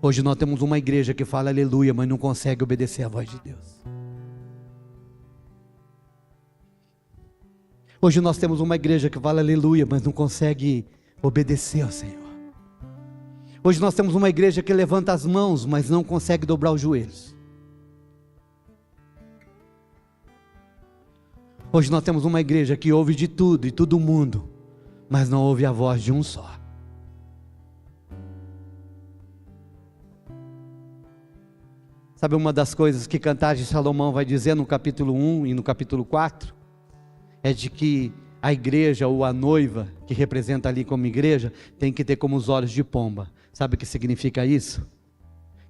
Hoje nós temos uma igreja que fala aleluia, mas não consegue obedecer à voz de Deus. Hoje nós temos uma igreja que fala aleluia, mas não consegue obedecer ao Senhor. Hoje nós temos uma igreja que levanta as mãos, mas não consegue dobrar os joelhos. Hoje nós temos uma igreja que ouve de tudo e todo mundo, mas não ouve a voz de um só. Sabe uma das coisas que Cantares de Salomão vai dizer no capítulo 1 e no capítulo 4? É de que a igreja ou a noiva, que representa ali como igreja, tem que ter como os olhos de pomba. Sabe o que significa isso?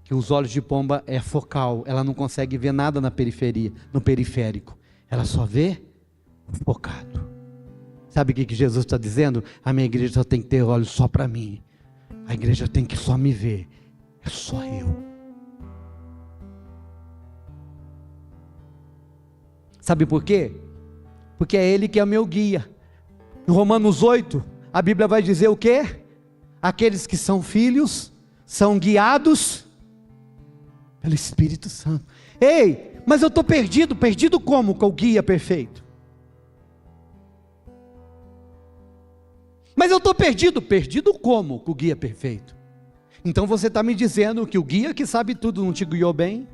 Que os olhos de pomba é focal, ela não consegue ver nada na periferia, no periférico. Ela só vê focado. Sabe o que Jesus está dizendo? A minha igreja só tem que ter olhos só para mim. A igreja tem que só me ver. É só eu. Sabe por quê? Porque é Ele que é o meu guia. Em Romanos 8, a Bíblia vai dizer o quê? Aqueles que são filhos, são guiados pelo Espírito Santo. Ei, mas eu estou perdido. Perdido como com o guia perfeito? Mas eu estou perdido. Perdido como com o guia perfeito? Então você está me dizendo que o guia que sabe tudo não te guiou bem?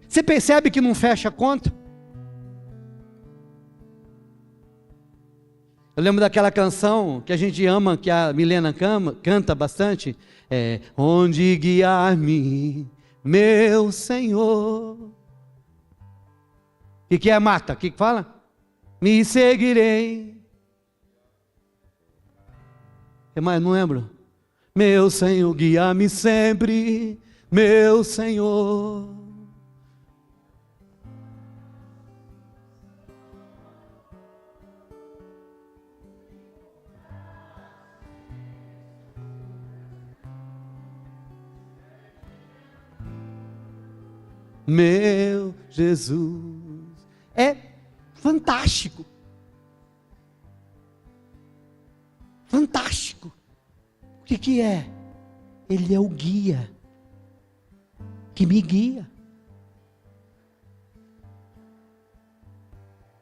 Você percebe que não fecha a conta? Eu lembro daquela canção que a gente ama, que a Milena canta bastante. Onde guiar-me, meu Senhor. O que é, Marta? O que fala? me seguirei. Mas não lembro. Meu Senhor, guia-me sempre, meu Senhor. Meu Jesus. É fantástico. Fantástico. O que é? Ele é o guia que me guia.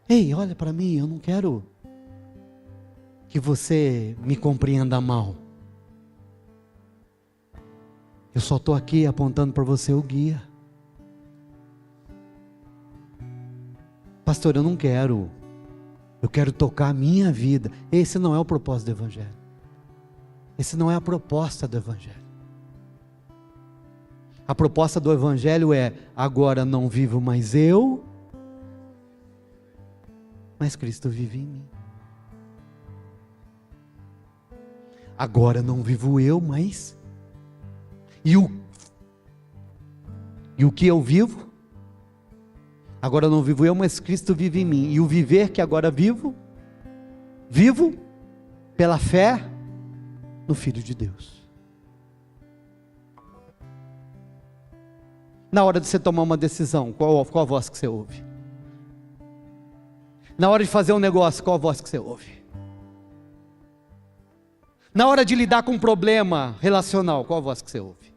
Ei, olha para mim, eu não quero que você me compreenda mal. Eu só estou aqui apontando para você o guia. Pastor, eu não quero. Eu quero tocar a minha vida. Esse não é o propósito do Evangelho. Esse não é a proposta do Evangelho. A proposta do Evangelho é: agora não vivo mais eu, mas Cristo vive em mim. Agora não vivo eu, mas... E o que eu vivo? Agora não vivo eu, mas Cristo vive em mim. E o viver que agora vivo pela fé no Filho de Deus. Na hora de você tomar uma decisão, qual a voz que você ouve? Na hora de fazer um negócio, qual a voz que você ouve? Na hora de lidar com um problema relacional, qual a voz que você ouve?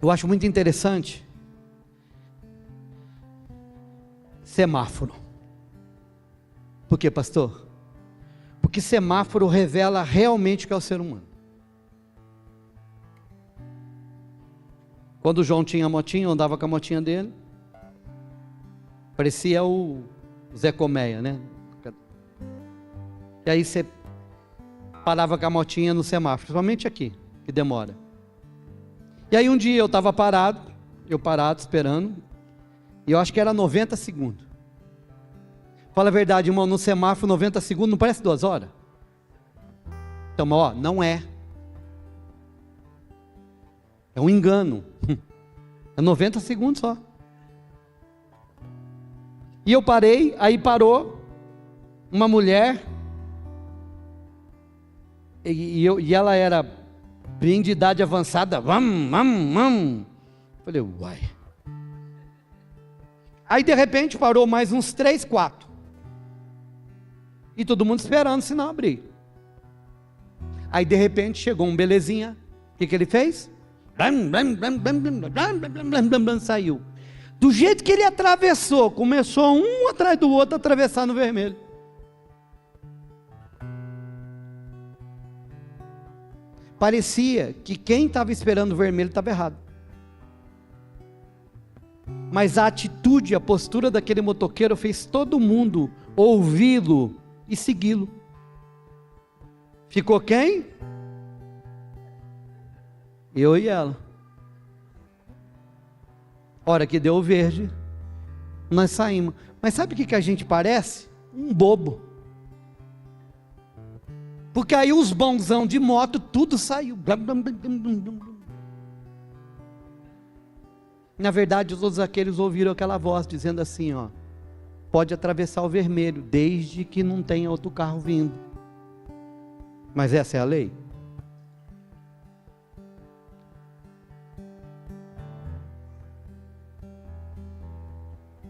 Eu acho muito interessante semáforo. Por quê, pastor? Porque semáforo revela realmente o que é o ser humano. Quando o João tinha a motinha, eu andava com a motinha dele, parecia o Zé Colmeia, né? E aí você parava com a motinha no semáforo, principalmente aqui, que demora. E aí um dia eu estava parado esperando, e eu acho que era 90 segundos. Fala a verdade, irmão, no semáforo 90 segundos não parece 2 horas? Então, ó, não é. É um engano. É 90 segundos só. E eu parei, aí parou uma mulher, e ela era bem de idade avançada. Falei, uai. Aí de repente parou mais uns 3, 4. E todo mundo esperando o sinal abrir. Aí de repente chegou um belezinha. O que ele fez? Saiu. Do jeito que ele atravessou, começou um atrás do outro a atravessar no vermelho. Parecia que quem estava esperando o vermelho estava errado. Mas a atitude, a postura daquele motoqueiro fez todo mundo ouvi-lo e segui-lo. Ficou quem? Eu e ela. Hora que deu o verde, nós saímos. Mas sabe o que a gente parece? Um bobo. Porque aí os bonzão de moto, tudo saiu. Na verdade, todos aqueles ouviram aquela voz dizendo assim, ó: pode atravessar o vermelho, desde que não tenha outro carro vindo. Mas essa é a lei?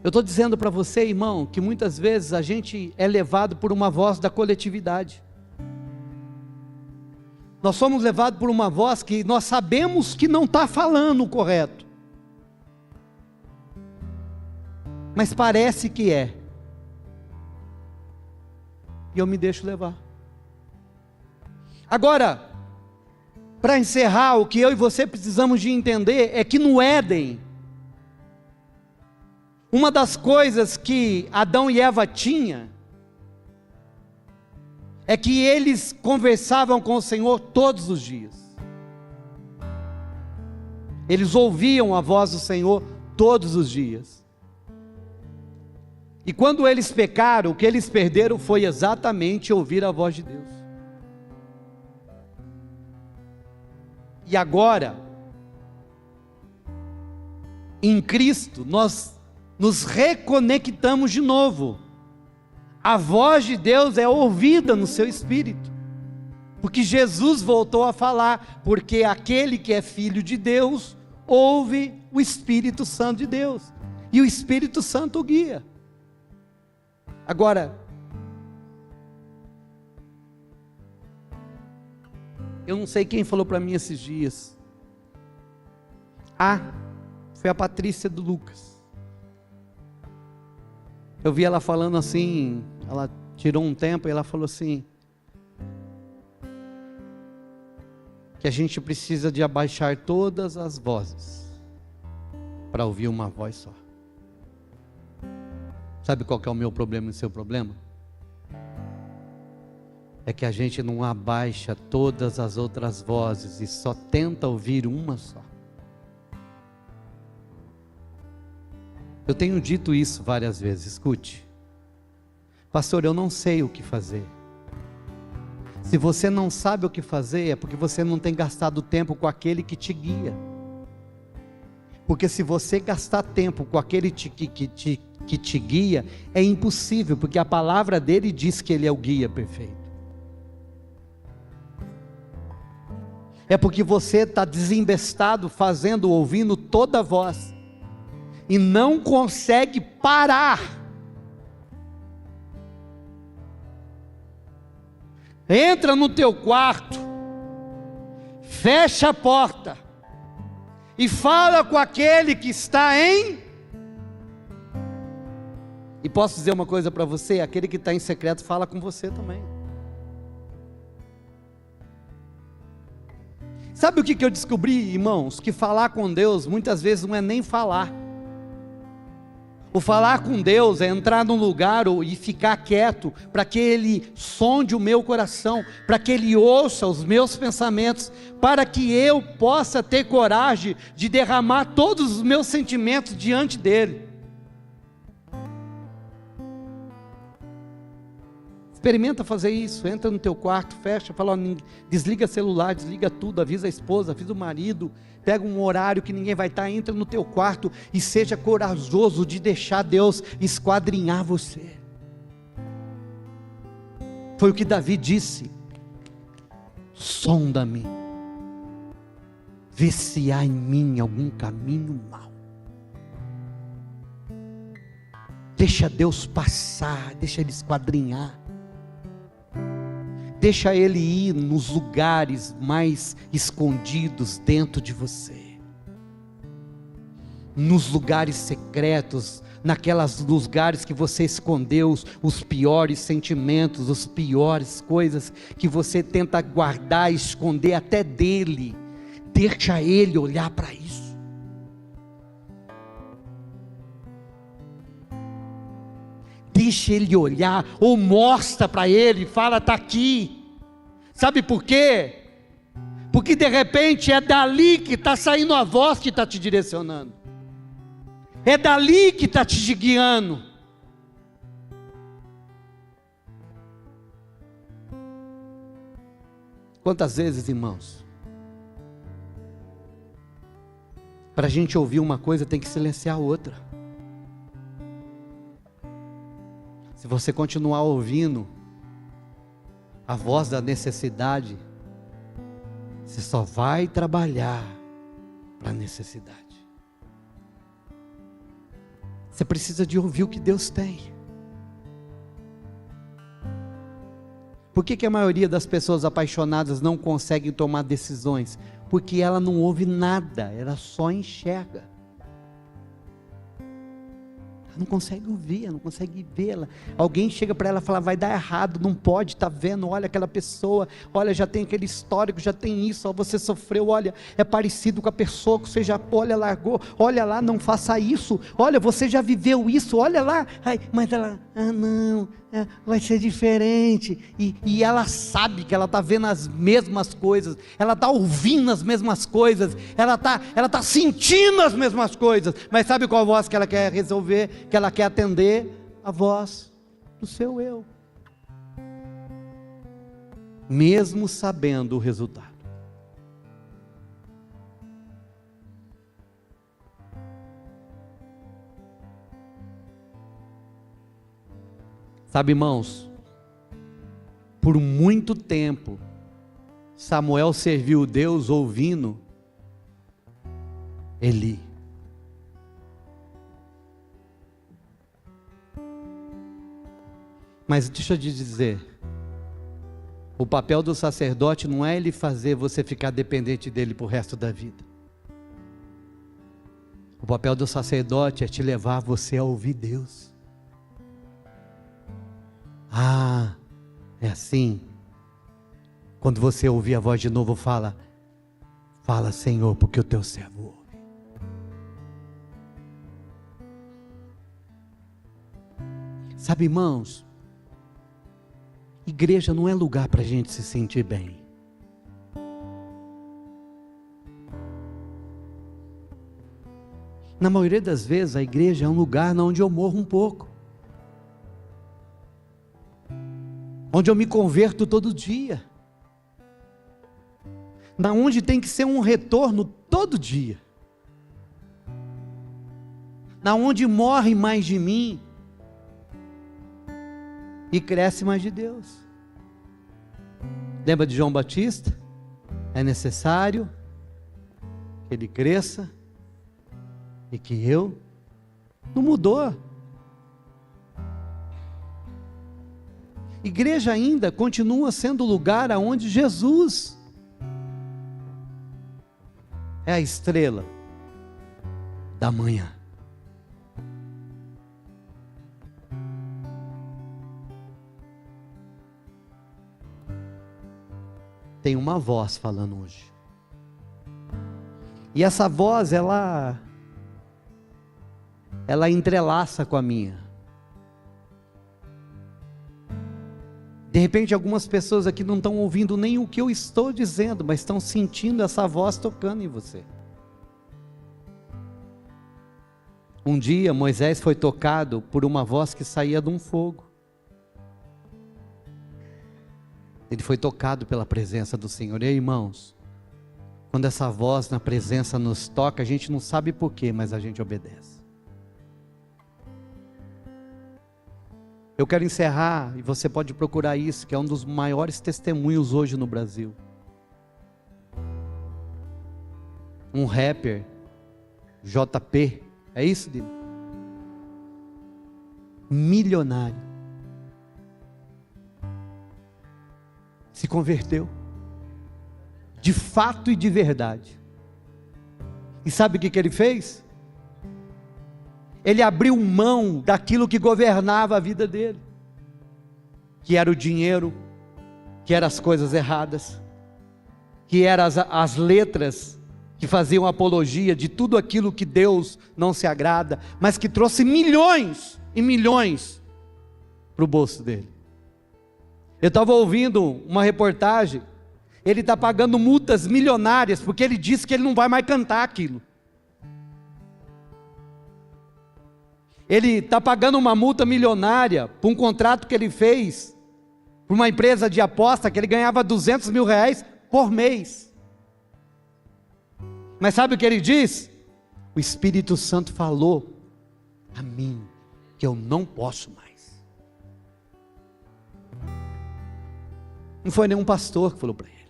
Eu estou dizendo para você, irmão, que muitas vezes a gente é levado por uma voz da coletividade. Nós somos levados por uma voz que nós sabemos que não está falando o correto, mas parece que é, e eu me deixo levar. Agora, para encerrar, o que eu e você precisamos de entender é que no Éden, uma das coisas que Adão e Eva tinham, é que eles conversavam com o Senhor todos os dias. Eles ouviam a voz do Senhor todos os dias. E quando eles pecaram, o que eles perderam foi exatamente ouvir a voz de Deus. E agora, em Cristo, nós nos reconectamos de novo. A voz de Deus é ouvida no seu espírito, porque Jesus voltou a falar, porque aquele que é filho de Deus, ouve o Espírito Santo de Deus, e o Espírito Santo o guia. Agora, eu não sei quem falou para mim esses dias, foi a Patrícia do Lucas. Eu vi ela falando assim, ela tirou um tempo e ela falou assim, que a gente precisa de abaixar todas as vozes, para ouvir uma voz só. Sabe qual que é o meu problema e o seu problema? É que a gente não abaixa todas as outras vozes e só tenta ouvir uma só. Eu tenho dito isso várias vezes, escute. Pastor, eu não sei o que fazer. Se você não sabe o que fazer, é porque você não tem gastado tempo com aquele que te guia. Porque se você gastar tempo com aquele que te guia, é impossível, porque a palavra dele diz que ele é o guia perfeito. É porque você está desembestado, ouvindo toda a voz, e não consegue parar. Entra no teu quarto, fecha a porta, e fala com aquele que está em... E posso dizer uma coisa para você, aquele que está em secreto fala com você também. Sabe o que eu descobri, irmãos? Que falar com Deus muitas vezes não é nem falar. O falar com Deus é entrar num lugar e ficar quieto, para que Ele sonde o meu coração, para que Ele ouça os meus pensamentos, para que eu possa ter coragem de derramar todos os meus sentimentos diante dEle. Experimenta fazer isso, entra no teu quarto, fecha, fala, desliga celular, desliga tudo, avisa a esposa, avisa o marido, pega um horário que ninguém vai estar, entra no teu quarto e seja corajoso de deixar Deus esquadrinhar você. Foi o que Davi disse, sonda-me, vê se há em mim algum caminho mau. Deixa Deus passar, deixa Ele esquadrinhar. Deixa Ele ir nos lugares mais escondidos dentro de você, nos lugares secretos, naqueles lugares que você escondeu os piores sentimentos, as piores coisas que você tenta guardar, esconder até dele. Deixa Ele olhar para isso. Deixa Ele olhar, ou mostra para Ele, fala, está aqui. Sabe por quê? Porque de repente é dali que está saindo a voz que está te direcionando, é dali que está te guiando. Quantas vezes, irmãos, para a gente ouvir uma coisa tem que silenciar a outra. Se você continuar ouvindo a voz da necessidade, você só vai trabalhar para a necessidade. Você precisa de ouvir o que Deus tem. Por que a maioria das pessoas apaixonadas não conseguem tomar decisões? Porque ela não ouve nada, ela só enxerga. Não consegue ouvir, não consegue vê-la. Alguém chega para ela e fala, vai dar errado, não pode, está vendo, olha aquela pessoa, olha, já tem aquele histórico, já tem isso, ó, você sofreu, olha, é parecido com a pessoa que você já, olha, largou, olha lá, não faça isso, olha, você já viveu isso, olha lá, ai, mas ela, não, vai ser diferente, e ela sabe que ela está vendo as mesmas coisas, ela está ouvindo as mesmas coisas, ela tá sentindo as mesmas coisas, mas sabe qual a voz que ela quer resolver, que ela quer atender? A voz do seu eu, mesmo sabendo o resultado. Sabe, irmãos, por muito tempo, Samuel serviu Deus ouvindo Eli. Mas deixa eu te dizer, o papel do sacerdote não é ele fazer você ficar dependente dele pro resto da vida. O papel do sacerdote é te levar você a ouvir Deus. Ah, é assim. Quando você ouvir a voz de novo, fala, Senhor, porque o teu servo ouve. Sabe, irmãos, igreja não é lugar para a gente se sentir bem. Na maioria das vezes, a igreja é um lugar onde eu morro um pouco. Onde eu me converto todo dia, na onde tem que ser um retorno todo dia, na onde morre mais de mim e cresce mais de Deus. Lembra de João Batista? É necessário que ele cresça e que eu. Não mudou. Igreja ainda continua sendo o lugar aonde Jesus é a estrela da manhã. Tem uma voz falando hoje. E essa voz, ela entrelaça com a minha. De repente algumas pessoas aqui não estão ouvindo nem o que eu estou dizendo, mas estão sentindo essa voz tocando em você. Um dia Moisés foi tocado por uma voz que saía de um fogo. Ele foi tocado pela presença do Senhor. E aí, irmãos, quando essa voz na presença nos toca, a gente não sabe porquê, mas a gente obedece. Eu quero encerrar, e você pode procurar isso, que é um dos maiores testemunhos hoje no Brasil. Um rapper, JP, é isso, Dino? Milionário. Se converteu. De fato e de verdade. E sabe o que ele fez? Ele abriu mão daquilo que governava a vida dele, que era o dinheiro, que eram as coisas erradas, que eram as letras que faziam apologia de tudo aquilo que Deus não se agrada, mas que trouxe milhões e milhões para o bolso dele. Eu estava ouvindo uma reportagem, ele está pagando multas milionárias, porque ele disse que ele não vai mais cantar aquilo. Ele está pagando uma multa milionária por um contrato que ele fez para uma empresa de aposta que ele ganhava 200 mil reais por mês. Mas sabe o que ele diz? O Espírito Santo falou a mim que eu não posso mais. Não foi nenhum pastor que falou para ele.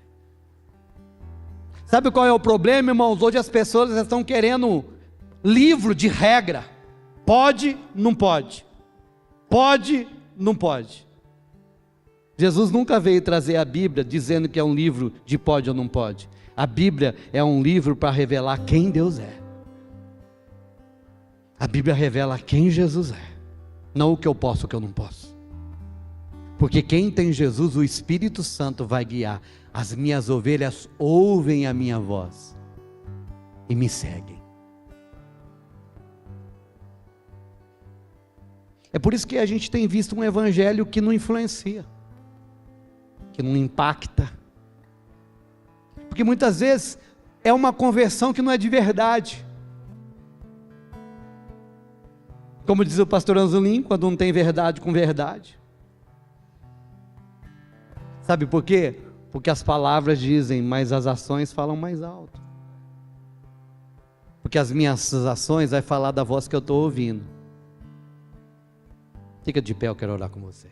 Sabe qual é o problema, irmãos? Hoje as pessoas estão querendo livro de regra. Pode, não pode. Pode, não pode. Jesus nunca veio trazer a Bíblia dizendo que é um livro de pode ou não pode. A Bíblia é um livro para revelar quem Deus é. A Bíblia revela quem Jesus é, não o que eu posso ou o que eu não posso. Porque quem tem Jesus, o Espírito Santo vai guiar. As minhas ovelhas ouvem a minha voz e me seguem. É por isso que a gente tem visto um evangelho que não influencia, que não impacta. Porque muitas vezes é uma conversão que não é de verdade. Como diz o pastor Anzolim, quando não tem verdade com verdade. Sabe por quê? Porque as palavras dizem, mas as ações falam mais alto. Porque as minhas ações vai falar da voz que eu estou ouvindo. Fica de pé, eu quero orar com você.